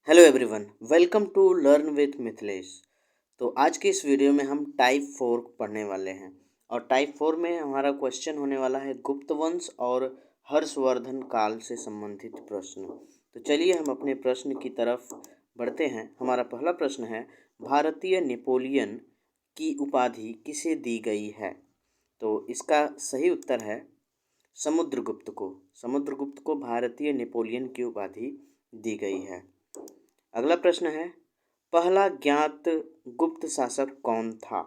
Hello everyone, welcome to learn with Mithilesh. तो आज की इस वीडियो में हम टाइप 4 पढ़ने वाले हैं और टाइप 4 में हमारा क्वेश्चन होने वाला है गुप्त वंश और हर्षवर्धन काल से संबंधित प्रश्न। तो चलिए हम अपने प्रश्न की तरफ बढ़ते हैं। हमारा पहला प्रश्न है, भारतीय नेपोलियन की उपाधि किसे दी गई है? तो इसका सही उत्तर है समुद्रगुप्त को। समुद्रगुप्त को भारतीय नेपोलियन की उपाधि दी गई है। अगला प्रश्न है, पहला ज्ञात गुप्त शासक कौन था?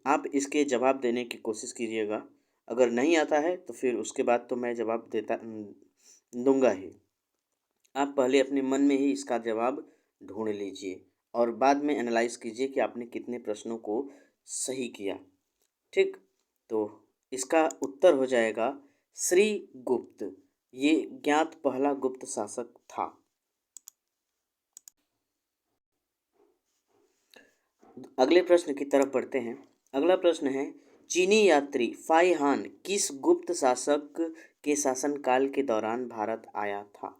आप इसके जवाब देने की कोशिश कीजिएगा। अगर नहीं आता है तो फिर उसके बाद तो मैं जवाब दूंगा ही। आप पहले अपने मन में ही इसका जवाब ढूंढ लीजिए और बाद में एनालाइज कीजिए कि आपने कितने प्रश्नों को सही किया। ठीक, तो इसका उत्तर हो जाएगा श्री गुप्त। ये ज्ञात पहला गुप्त शासक था। अगले प्रश्न की तरफ बढ़ते हैं। अगला प्रश्न है, चीनी यात्री फाई हान किस गुप्त शासक के शासनकाल के दौरान भारत आया था?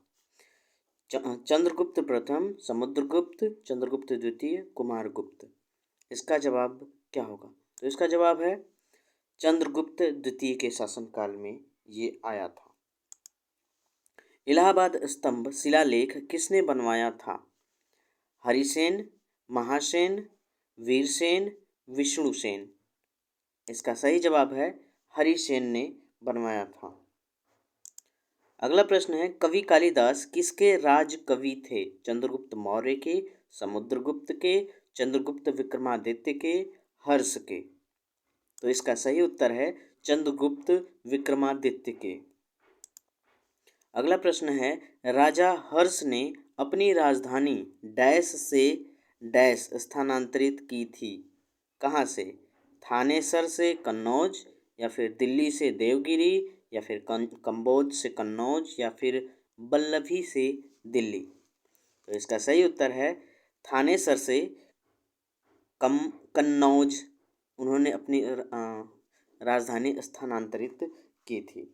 चंद्रगुप्त प्रथम, समुद्रगुप्त, चंद्रगुप्त द्वितीय, कुमारगुप्त। इसका जवाब क्या होगा? तो इसका जवाब है चंद्रगुप्त द्वितीय के शासनकाल में ये आया था। इलाहाबाद स्तंभ शिलालेख किसने बनवाया था? हरिसेन, महासेन, वीरसेन, विष्णुसेन। इसका सही जवाब है हरिसेन ने बनवाया था। अगला प्रश्न है, कवि कालिदास किसके राज कवि थे? चंद्रगुप्त मौर्य के, समुद्रगुप्त के, चंद्रगुप्त विक्रमादित्य के, हर्ष के। तो इसका सही उत्तर है चंद्रगुप्त विक्रमादित्य के। अगला प्रश्न है, राजा हर्ष ने अपनी राजधानी डैश से डैश स्थानांतरित की थी? कहाँ से? थानेसर से कन्नौज, या फिर दिल्ली से देवगिरी, या फिर कंबोज से कन्नौज, या फिर बल्लभी से दिल्ली। तो इसका सही उत्तर है थानेसर से कन्नौज उन्होंने अपनी राजधानी स्थानांतरित की थी।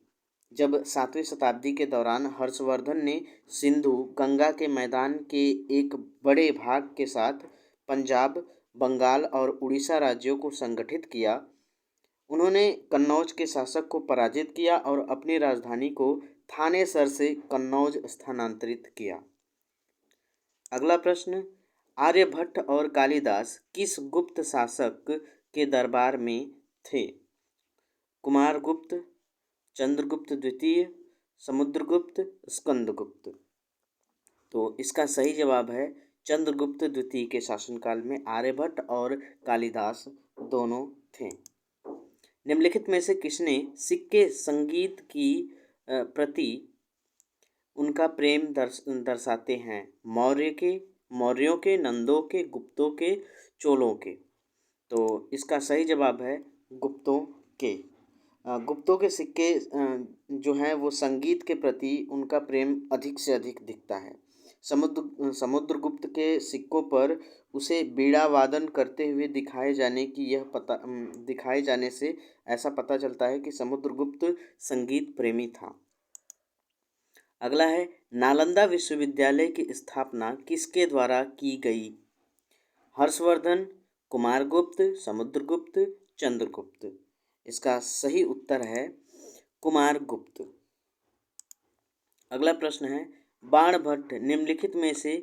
जब 7वीं शताब्दी के दौरान हर्षवर्धन ने सिंधु गंगा के मैदान के एक बड़े भाग के साथ पंजाब, बंगाल और उड़ीसा राज्यों को संगठित किया, उन्होंने कन्नौज के शासक को पराजित किया और अपनी राजधानी को थानेसर से कन्नौज स्थानांतरित किया। अगला प्रश्न, आर्यभट्ट और कालिदास किस गुप्त शासक के दरबार में थे? कुमारगुप्त, चंद्रगुप्त द्वितीय, समुद्रगुप्त, स्कंदगुप्त। तो इसका सही जवाब है चंद्रगुप्त द्वितीय के शासनकाल में आर्यभट्ट और कालिदास दोनों थे। निम्नलिखित में से किसने सिक्के संगीत की प्रति उनका प्रेम दर्शाते हैं? मौर्यों के, नंदों के, गुप्तों के, चोलों के। तो इसका सही जवाब है गुप्तों के। गुप्तों के सिक्के जो हैं वो संगीत के प्रति उनका प्रेम अधिक से अधिक दिखता है। समुद्रगुप्त के सिक्कों पर उसे बीड़ा वादन करते हुए दिखाए जाने से ऐसा पता चलता है कि समुद्रगुप्त संगीत प्रेमी था। अगला है, नालंदा विश्वविद्यालय की स्थापना किसके द्वारा की गई? हर्षवर्धन, कुमारगुप्त, समुद्रगुप्त, चंद्रगुप्त। इसका सही उत्तर है कुमारगुप्त। अगला प्रश्न है, बाणभट्ट निम्नलिखित में से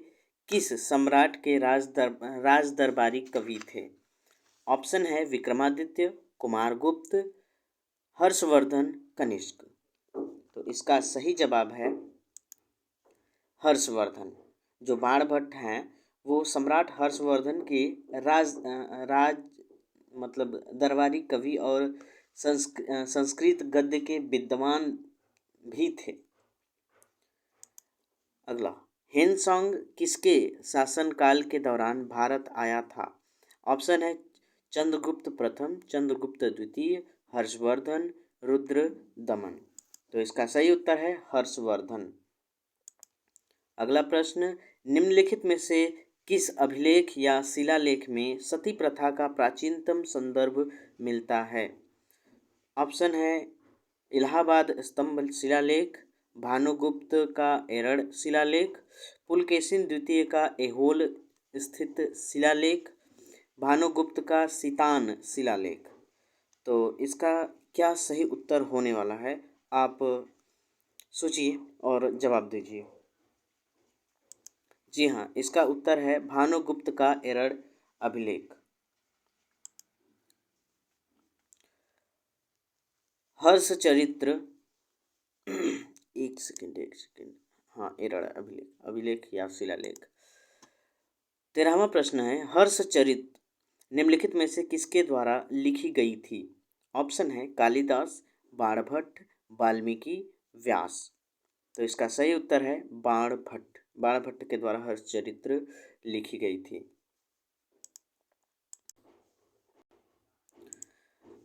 किस सम्राट के राज दरबारी कवि थे? ऑप्शन है विक्रमादित्य, कुमारगुप्त, हर्षवर्धन, कनिष्क। तो इसका सही जवाब है हर्षवर्धन। जो बाणभट्ट हैं वो सम्राट हर्षवर्धन के राज मतलब दरबारी कवि और संस्कृत गद्य के विद्वान भी थे। अगला, हेनसोंग किसके शासनकाल के दौरान भारत आया था? ऑप्शन है चंद्रगुप्त प्रथम, चंद्रगुप्त द्वितीय, हर्षवर्धन, रुद्र दमन। तो इसका सही उत्तर है हर्षवर्धन। अगला प्रश्न, निम्नलिखित में से किस अभिलेख या शिलालेख में सती प्रथा का प्राचीनतम संदर्भ मिलता है? ऑप्शन है इलाहाबाद स्तंभ शिलालेख, भानुगुप्त का एरड़ शिलालेख, पुलकेशिन द्वितीय का ऐहोल स्थित शिलालेख, भानुगुप्त का सितान शिलालेख। तो इसका क्या सही उत्तर होने वाला है, आप सोचिए और जवाब दीजिए। जी हाँ, इसका उत्तर है भानुगुप्त का एरड़ अभिलेख। हर्ष चरित्र एक सेकंड, हाँ, एरड़ अभिलेख या शिलालेख। 13वां प्रश्न है, हर्ष चरित निम्नलिखित में से किसके द्वारा लिखी गई थी? ऑप्शन है कालिदास, बाणभट्ट, वाल्मीकि, व्यास। तो इसका सही उत्तर है बाणभट्ट के द्वारा हर्षचरित्र लिखी गई थी।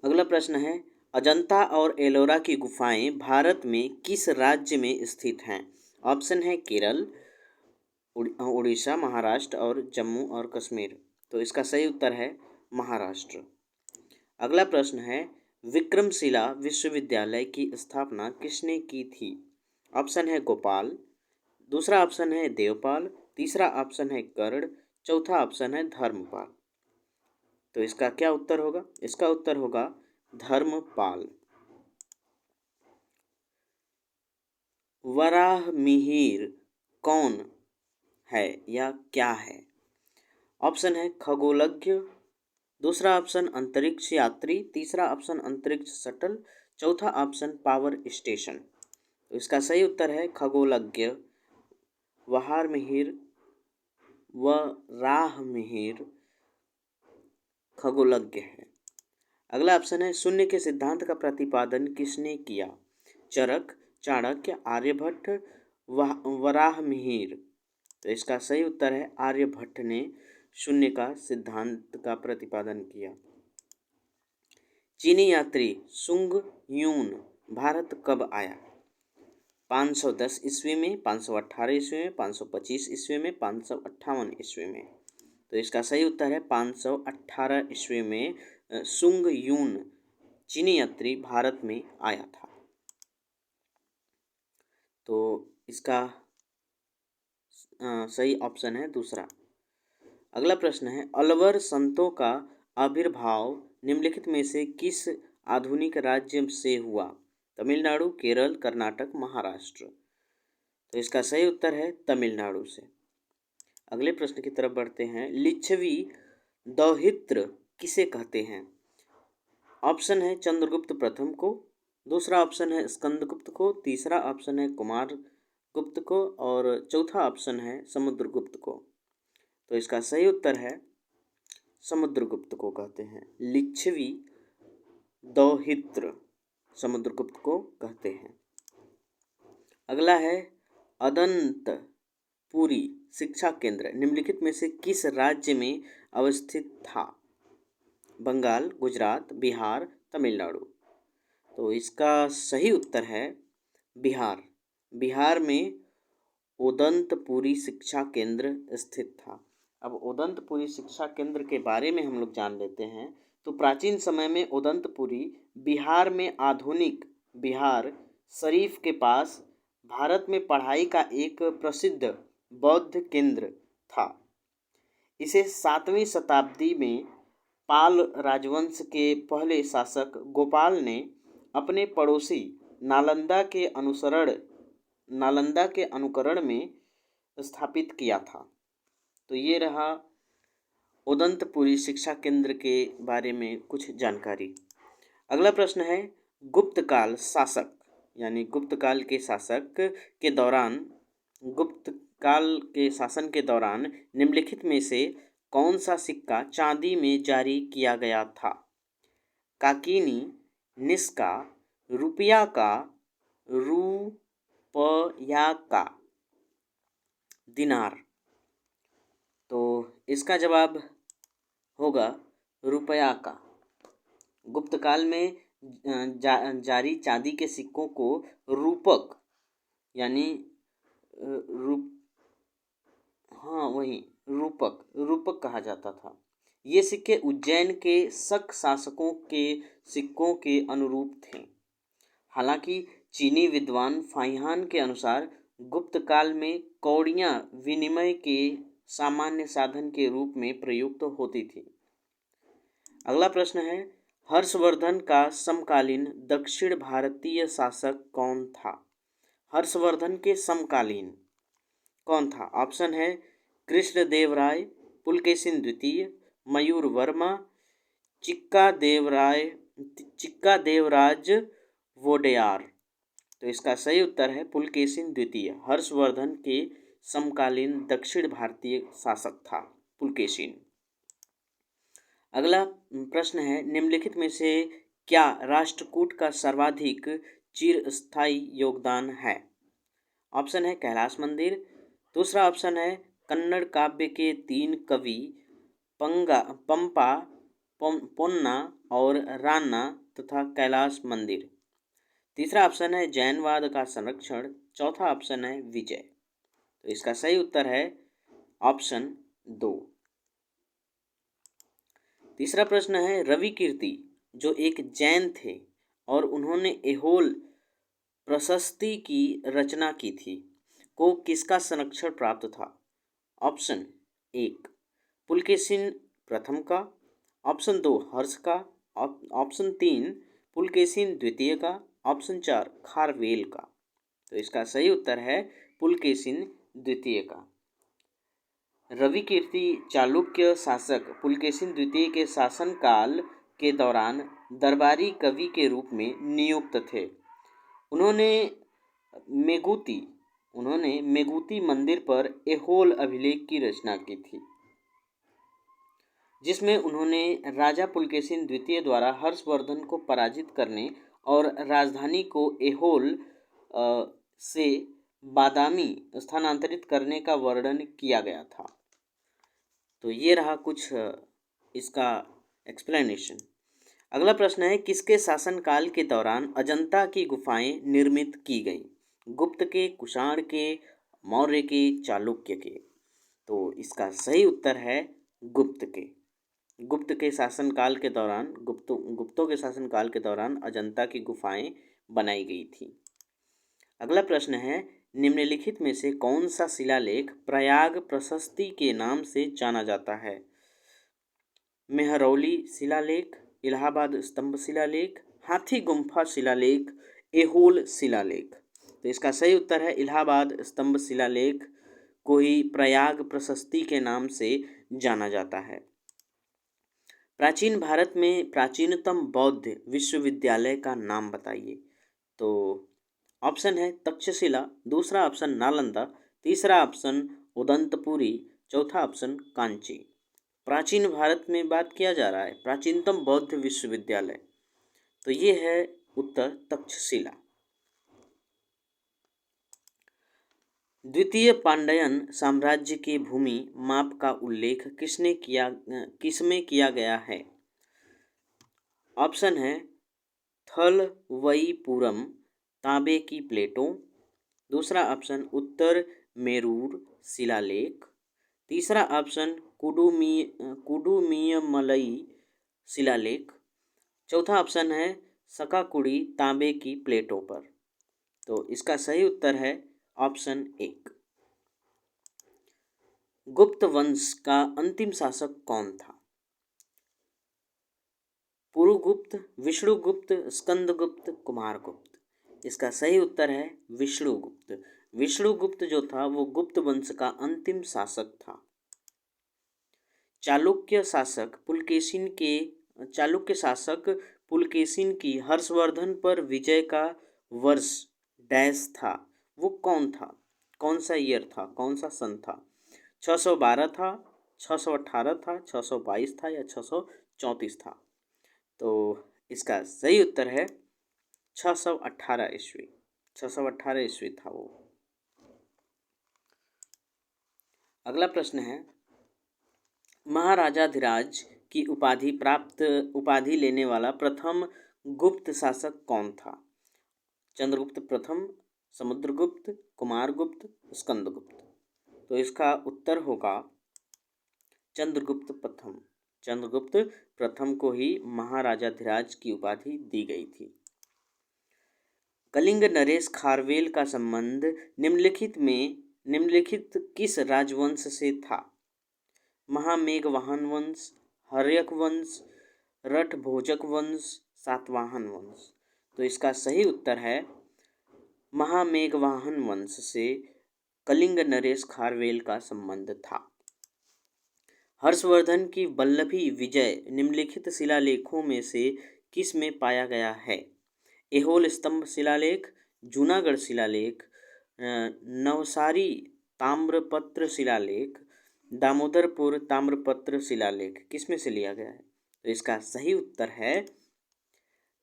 अगला प्रश्न है, अजंता और एलोरा की गुफाएं भारत में किस राज्य में स्थित हैं? ऑप्शन है केरल, उड़ीसा, महाराष्ट्र और जम्मू और कश्मीर। तो इसका सही उत्तर है महाराष्ट्र। अगला प्रश्न है, विक्रमशिला विश्वविद्यालय की स्थापना किसने की थी? ऑप्शन है गोपाल, दूसरा ऑप्शन है देवपाल, तीसरा ऑप्शन है कर्ण, चौथा ऑप्शन है धर्मपाल। तो इसका क्या उत्तर होगा? इसका उत्तर होगा धर्मपाल। वराहमिहिर कौन है या क्या है? ऑप्शन है खगोलज्ञ, दूसरा ऑप्शन अंतरिक्ष यात्री, तीसरा ऑप्शन अंतरिक्ष शटल, चौथा ऑप्शन पावर स्टेशन। तो इसका सही उत्तर है खगोलज्ञ। वराहमिहिर खगोलज्ञ है। अगला ऑप्शन है, शून्य के सिद्धांत का प्रतिपादन किसने किया? चरक, चाणक्य, आर्यभट्ट, वराहमिहिर। तो इसका सही उत्तर है आर्यभट्ट ने शून्य का सिद्धांत का प्रतिपादन किया। चीनी यात्री सुंग यून भारत कब आया? 510 ईस्वी में, 518 ईस्वी में, 525 ईस्वी में, 558 ईस्वी में। तो इसका सही उत्तर है 518 ईस्वी में सुंग यून चीनी यात्री भारत में आया था। तो इसका सही ऑप्शन है दूसरा। अगला प्रश्न है, अलवर संतों का आविर्भाव निम्नलिखित में से किस आधुनिक राज्य से हुआ? तमिलनाडु, केरल, कर्नाटक, महाराष्ट्र। तो इसका सही उत्तर है तमिलनाडु से। अगले प्रश्न की तरफ बढ़ते हैं, लिच्छवी दौहित्र किसे कहते हैं? ऑप्शन है चंद्रगुप्त प्रथम को, दूसरा ऑप्शन है स्कंदगुप्त को, तीसरा ऑप्शन है कुमार गुप्त को और चौथा ऑप्शन है समुद्रगुप्त को। तो इसका सही उत्तर है समुद्रगुप्त को कहते हैं। लिच्छवी दौहित्र समुद्रगुप्त को कहते हैं। अगला है, अदंतपुरी शिक्षा केंद्र निम्नलिखित में से किस राज्य में अवस्थित था? बंगाल, गुजरात, बिहार, तमिलनाडु। तो इसका सही उत्तर है बिहार। बिहार में उदंतपुरी शिक्षा केंद्र स्थित था। अब उदंतपुरी शिक्षा केंद्र के बारे में हम लोग जान लेते हैं। तो प्राचीन समय में उदंतपुरी बिहार में आधुनिक बिहार शरीफ के पास भारत में पढ़ाई का एक प्रसिद्ध बौद्ध केंद्र था। इसे 7वीं शताब्दी में पाल राजवंश के पहले शासक गोपाल ने अपने पड़ोसी नालंदा के अनुकरण में स्थापित किया था। तो ये रहा उदंतपुरी शिक्षा केंद्र के बारे में कुछ जानकारी। अगला प्रश्न है, गुप्तकाल शासक यानी गुप्तकाल के शासन के दौरान निम्नलिखित में से कौन सा सिक्का चांदी में जारी किया गया था? काकिनी, निस्का, रुपया का, रुपया का, दिनार। तो इसका जवाब होगा रुपया का। गुप्तकाल में जारी चांदी के सिक्कों को रूपक यानी रूपक कहा जाता था। ये सिक्के उज्जैन के शक शासकों के सिक्कों के अनुरूप थे। हालांकि चीनी विद्वान फाहियान के अनुसार गुप्त काल में कौड़ियाँ विनिमय के सामान्य साधन के रूप में प्रयुक्त होती थी। अगला प्रश्न है, हर्षवर्धन का समकालीन दक्षिण भारतीय शासक कौन था? हर्षवर्धन के समकालीन कौन था? ऑप्शन है कृष्णदेवराय, पुलकेशिन द्वितीय, मयूर वर्मा, चिक्का देवराज वोडेयार। तो इसका सही उत्तर है पुलकेशिन द्वितीय। हर्षवर्धन के समकालीन दक्षिण भारतीय शासक था पुलकेशिन। अगला प्रश्न है, निम्नलिखित में से क्या राष्ट्रकूट का सर्वाधिक चिरस्थायी योगदान है? ऑप्शन है कैलाश मंदिर, दूसरा ऑप्शन है कन्नड़ काव्य के 3 कवि पंपा, पोन्ना और रान्ना तथा कैलाश मंदिर, तीसरा ऑप्शन है जैनवाद का संरक्षण, चौथा ऑप्शन है विजय। तो इसका सही उत्तर है ऑप्शन 2। तीसरा प्रश्न है, रवि कीर्ति जो एक जैन थे और उन्होंने एहोल प्रशस्ति की रचना की थी, को किसका संरक्षण प्राप्त था? ऑप्शन 1 पुलकेशिन प्रथम का, ऑप्शन 2 हर्ष का, ऑप्शन 3 पुलकेशिन द्वितीय का, ऑप्शन 4 खारवेल का। तो इसका सही उत्तर है पुलकेशिन द्वितीय का। रवि कीर्ति चालुक्य शासक पुलकेशिन द्वितीय के शासनकाल के दौरान दरबारी कवि के रूप में नियुक्त थे। उन्होंने मेगुती मंदिर पर एहोल अभिलेख की रचना की थी, जिसमें उन्होंने राजा पुलकेशिन द्वितीय द्वारा हर्षवर्धन को पराजित करने और राजधानी को एहोल से बादामी स्थानांतरित करने का वर्णन किया गया था। तो ये रहा कुछ इसका एक्सप्लेनेशन। अगला प्रश्न है, किसके शासनकाल के दौरान अजंता की गुफाएं निर्मित की गईं? गुप्त के, कुषाण के, मौर्य के, चालुक्य के? तो इसका सही उत्तर है गुप्त के। गुप्तों के शासनकाल के दौरान अजंता की गुफाएं बनाई गई थी। अगला प्रश्न है, निम्नलिखित में से कौन सा शिलालेख प्रयाग प्रशस्ति के नाम से जाना जाता है? मेहरौली शिलालेख, इलाहाबाद स्तंभ शिलालेख, हाथी गुम्फा शिलालेख, एहोल शिलालेख। तो इसका सही उत्तर है इलाहाबाद स्तंभ शिलालेख को ही प्रयाग प्रशस्ति के नाम से जाना जाता है। प्राचीन भारत में प्राचीनतम बौद्ध विश्वविद्यालय का नाम बताइए। तो ऑप्शन है तक्षशिला, दूसरा ऑप्शन नालंदा, तीसरा ऑप्शन उदंतपुरी, चौथा ऑप्शन कांची। प्राचीन भारत में बात किया जा रहा है प्राचीनतम बौद्ध विश्वविद्यालय, तो ये है उत्तर तक्षशिला। द्वितीय पांड्यन साम्राज्य के भूमि माप का उल्लेख किसमें किया गया है? ऑप्शन है थलवईपुरम तांबे की प्लेटों, दूसरा ऑप्शन उत्तर मेरूर शिलालेख, तीसरा ऑप्शन कुडुमियमलई शिलालेख, चौथा ऑप्शन है सकाकुड़ी तांबे की प्लेटों पर। तो इसका सही उत्तर है ऑप्शन 1। गुप्त वंश का अंतिम शासक कौन था? पुरुगुप्त, विष्णुगुप्त, स्कंदगुप्त, कुमारगुप्त। इसका सही उत्तर है विष्णुगुप्त। विष्णुगुप्त जो था वो गुप्त वंश का अंतिम शासक था। चालुक्य शासक पुलकेशिन की हर्षवर्धन पर विजय का वर्ष डैश था, वो कौन था? कौन सा ईयर था, कौन सा सन था? 612 था, 618 था, 622 था या 634 था? तो इसका सही उत्तर है 618 ईस्वी। 618 ईस्वी था वो। अगला प्रश्न है, महाराजाधिराज की उपाधि लेने वाला प्रथम गुप्त शासक कौन था? चंद्रगुप्त प्रथम, समुद्रगुप्त, कुमारगुप्त, स्कंदगुप्त। तो इसका उत्तर होगा चंद्रगुप्त प्रथम। चंद्रगुप्त प्रथम को ही महाराजाधिराज की उपाधि दी गई थी। कलिंग नरेश खारवेल का संबंध निम्नलिखित किस राजवंश से था? महामेघवाहन वंश, हर्यक वंश, रठभोजक वंश, सातवाहन वंश। तो इसका सही उत्तर है महामेघवाहन वंश से कलिंग नरेश खारवेल का संबंध था। हर्षवर्धन की वल्लभी विजय निम्नलिखित शिलालेखों में से किस में पाया गया है? ऐहोल स्तंभ शिलालेख, जूनागढ़ शिलालेख, नवसारी ताम्रपत्र शिलालेख, दामोदरपुर ताम्रपत्र शिलालेख, किस में से लिया गया है? तो इसका सही उत्तर है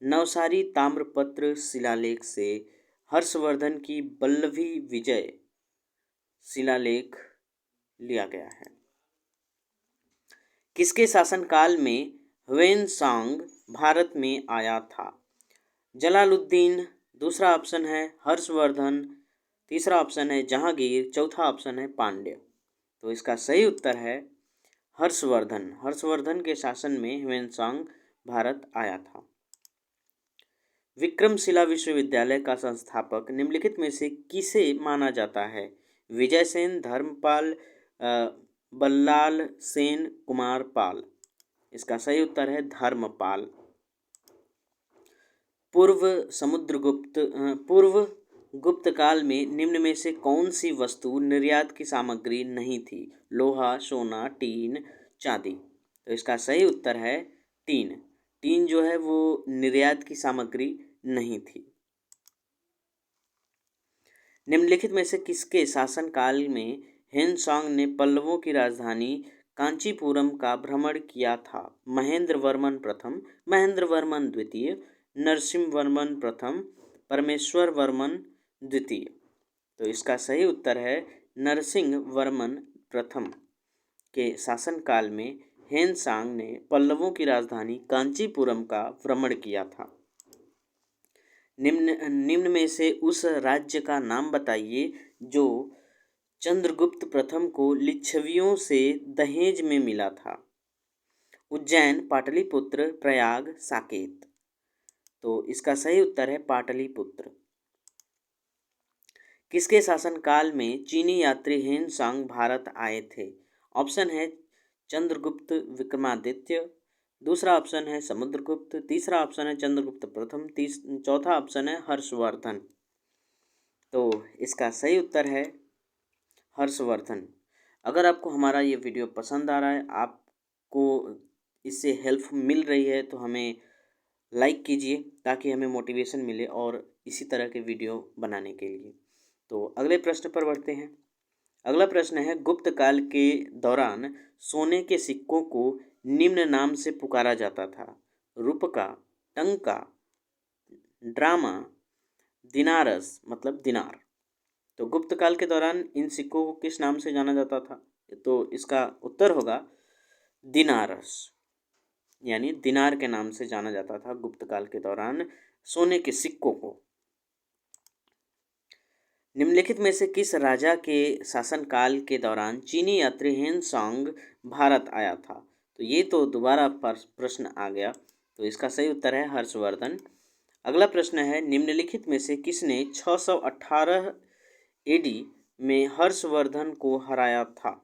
नवसारी ताम्रपत्र शिलालेख से हर्षवर्धन की वल्लभी विजय शिलालेख लिया गया है। किसके शासनकाल में ह्वेनसांग भारत में आया था? जलालुद्दीन, दूसरा ऑप्शन है हर्षवर्धन, तीसरा ऑप्शन है जहांगीर, चौथा ऑप्शन है पांड्य। तो इसका सही उत्तर है हर्षवर्धन। हर्षवर्धन के शासन में ह्वेनसांग भारत आया था। विक्रमशिला विश्वविद्यालय का संस्थापक निम्नलिखित में से किसे माना जाता है? विजय सेन, धर्मपाल, बल्लाल सेन, कुमार पाल। इसका सही उत्तर है धर्मपाल। पूर्व गुप्त काल में निम्न में से कौन सी वस्तु निर्यात की सामग्री नहीं थी? लोहा, सोना, टीन, चांदी। तो इसका सही उत्तर है टीन। टीन जो है वो निर्यात की सामग्री नहीं थी। निम्नलिखित में से किसके शासनकाल में ह्वेनसांग ने पल्लवों की राजधानी कांचीपुरम का भ्रमण किया था? महेंद्र वर्मन प्रथम, महेंद्र वर्मन द्वितीय, नरसिंह वर्मन प्रथम, परमेश्वर वर्मन द्वितीय। तो इसका सही उत्तर है नरसिंह वर्मन प्रथम के शासनकाल में ह्वेनसांग ने पल्लवों की राजधानी कांचीपुरम का भ्रमण किया था। निम्न में से उस राज्य का नाम बताइए जो चंद्रगुप्त प्रथम को लिच्छवियों से दहेज में मिला था। उज्जैन, पाटलिपुत्र, प्रयाग, साकेत। तो इसका सही उत्तर है पाटलिपुत्र। किसके शासनकाल में चीनी यात्री ह्वेनसांग भारत आए थे? ऑप्शन है चंद्रगुप्त विक्रमादित्य, दूसरा ऑप्शन है समुद्रगुप्त, तीसरा ऑप्शन है चंद्रगुप्त प्रथम, चौथा ऑप्शन है हर्षवर्धन। तो इसका सही उत्तर है हर्षवर्धन। अगर आपको हमारा ये वीडियो पसंद आ रहा है, आपको इससे हेल्प मिल रही है, तो हमें लाइक कीजिए ताकि हमें मोटिवेशन मिले और इसी तरह के वीडियो बनाने के लिए। तो अगले प्रश्न पर बढ़ते हैं। अगला प्रश्न है गुप्त काल के दौरान सोने के सिक्कों को निम्न नाम से पुकारा जाता था? रुपका, टंका, ड्रामा, दिनारस मतलब दिनार। तो गुप्त काल के दौरान इन सिक्कों को किस नाम से जाना जाता था? तो इसका उत्तर होगा दिनारस, यानी दिनार के नाम से जाना जाता था गुप्त काल के दौरान सोने के सिक्कों को। निम्नलिखित में से किस राजा के शासनकाल के दौरान चीनी यात्री ह्वेनसांग भारत आया था? तो ये तो दोबारा प्रश्न आ गया, तो इसका सही उत्तर है हर्षवर्धन। अगला प्रश्न है निम्नलिखित में से किसने 618 एडी में हर्षवर्धन को हराया था?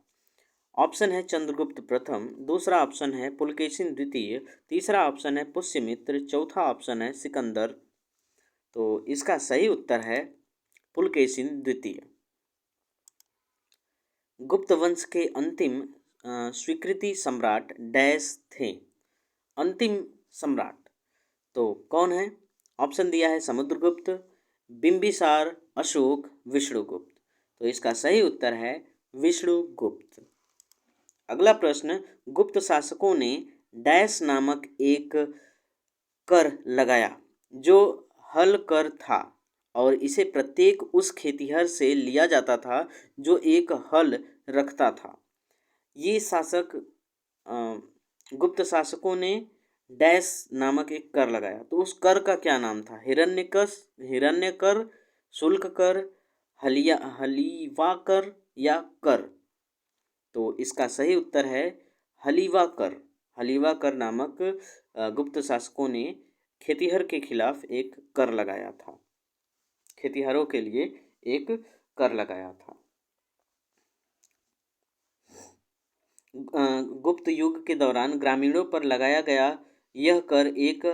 ऑप्शन है चंद्रगुप्त प्रथम, दूसरा ऑप्शन है पुलकेशिन द्वितीय, तीसरा ऑप्शन है पुष्यमित्र, चौथा ऑप्शन है सिकंदर। तो इसका सही उत्तर है पुलकेशिन द्वितीय। गुप्त वंश के अंतिम स्वीकृति सम्राट डैश थे? अंतिम सम्राट तो कौन है? ऑप्शन दिया है समुद्रगुप्त, बिंबिसार, अशोक, विष्णुगुप्त। तो इसका सही उत्तर है विष्णुगुप्त। अगला प्रश्न, गुप्त शासकों ने डैश नामक एक कर लगाया जो हल कर था और इसे प्रत्येक उस खेतिहर से लिया जाता था जो एक हल रखता था। ये शासक गुप्त शासकों ने डैश नामक एक कर लगाया, तो उस कर का क्या नाम था? हिरण्यकर, शुल्क कर, हलीवा कर या कर? तो इसका सही उत्तर है हलीवा कर। हलीवा कर नामक गुप्त शासकों ने खेतिहर के खिलाफ एक कर लगाया था। खेतिहरों के लिए एक कर लगाया था। गुप्त युग के दौरान ग्रामीणों पर लगाया गया यह कर एक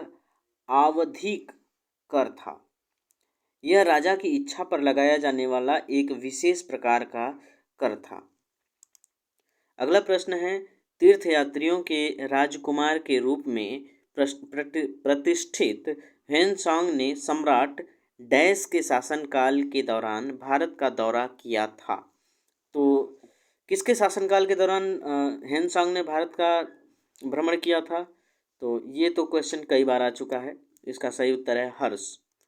आवधिक कर था। यह राजा की इच्छा पर लगाया जाने वाला एक विशेष प्रकार का कर था। अगला प्रश्न है, तीर्थयात्रियों के राजकुमार के रूप में प्रतिष्ठित ह्वेनसांग ने सम्राट डैश के शासनकाल के दौरान भारत का दौरा किया था। तो किसके शासनकाल के दौरान ह्वेनसांग ने भारत का भ्रमण किया था? तो ये तो क्वेश्चन कई बार आ चुका है। इसका सही उत्तर है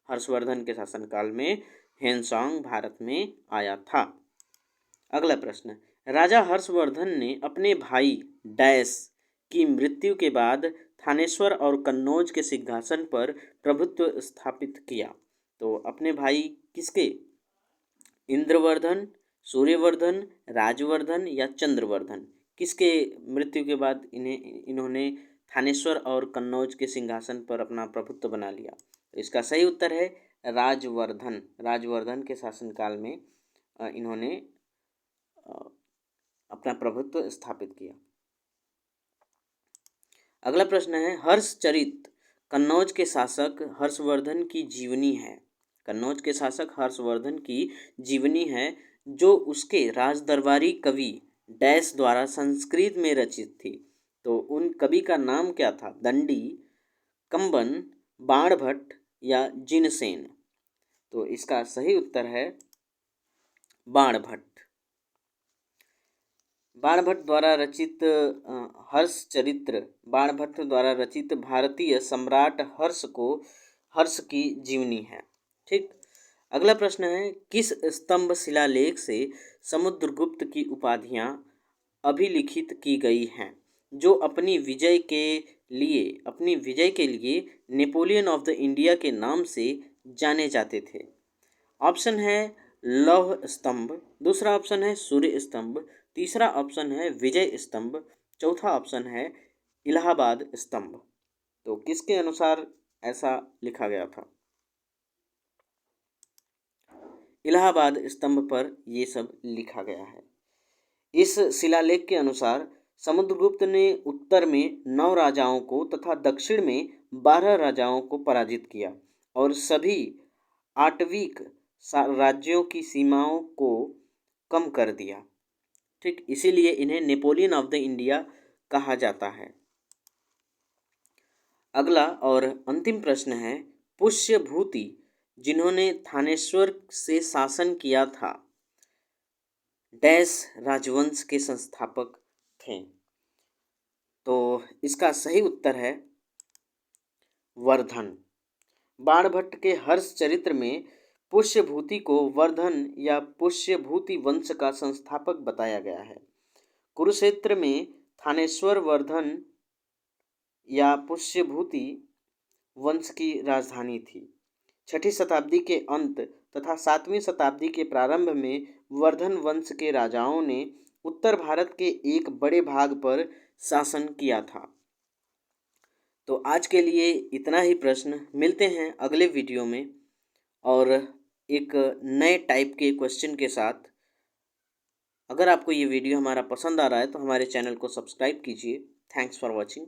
हर्षवर्धन के शासनकाल में ह्वेनसांग भारत में आया था। अगला प्रश्न, राजा हर्षवर्धन ने अपने भाई डैश की मृत्यु के बाद थानेश्वर और कन्नौज के सिंहासन पर प्रभुत्व स्थापित किया। तो अपने भाई किसके? इंद्रवर्धन, सूर्यवर्धन, राजवर्धन या चंद्रवर्धन, किसके मृत्यु के बाद इन्होंने थानेश्वर और कन्नौज के सिंहासन पर अपना प्रभुत्व बना लिया? तो इसका सही उत्तर है राजवर्धन के शासनकाल में इन्होंने अपना प्रभुत्व स्थापित किया। अगला प्रश्न है, हर्षचरित कन्नौज के शासक हर्षवर्धन की जीवनी है। कन्नौज के शासक हर्षवर्धन की जीवनी है जो उसके राजदरबारी कवि डैश द्वारा संस्कृत में रचित थी। तो उन कवि का नाम क्या था? दंडी, कंबन, बाणभट्ट या जिनसेन? तो इसका सही उत्तर है बाणभट्ट। बाणभट्ट द्वारा रचित हर्षचरित्र बाणभट्ट द्वारा रचित भारतीय सम्राट हर्ष की जीवनी है। ठीक। अगला प्रश्न है, किस स्तंभ शिलालेख से समुद्रगुप्त की उपाधियां अभिलिखित की गई हैं जो अपनी विजय के लिए नेपोलियन ऑफ द इंडिया के नाम से जाने जाते थे? ऑप्शन है लौह स्तंभ, दूसरा ऑप्शन है सूर्य स्तंभ, तीसरा ऑप्शन है विजय स्तंभ, चौथा ऑप्शन है इलाहाबाद स्तंभ। तो किसके अनुसार ऐसा लिखा गया था? इलाहाबाद स्तंभ पर ये सब लिखा गया है। इस शिलालेख के अनुसार समुद्रगुप्त ने उत्तर में 9 राजाओं को तथा दक्षिण में 12 राजाओं को पराजित किया और सभी आटविक राज्यों की सीमाओं को कम कर दिया। ठीक, इसीलिए इन्हें नेपोलियन ऑफ द इंडिया कहा जाता है। अगला और अंतिम प्रश्न है, पुष्यभूति जिन्होंने थानेश्वर से शासन किया था डैश राजवंश के संस्थापक थे? तो इसका सही उत्तर है वर्धन। बाणभट्ट के हर्षचरित्र में पुष्यभूति को वर्धन या पुष्यभूति वंश का संस्थापक बताया गया है। कुरुक्षेत्र में थानेश्वर वर्धन या पुष्यभूति वंश की राजधानी थी। 6ठी शताब्दी के अंत तथा 7वीं शताब्दी के प्रारंभ में वर्धन वंश के राजाओं ने उत्तर भारत के एक बड़े भाग पर शासन किया था। तो आज के लिए इतना ही प्रश्न। मिलते हैं अगले वीडियो में और एक नए टाइप के क्वेश्चन के साथ। अगर आपको ये वीडियो हमारा पसंद आ रहा है तो हमारे चैनल को सब्सक्राइब कीजिए। Thanks for watching.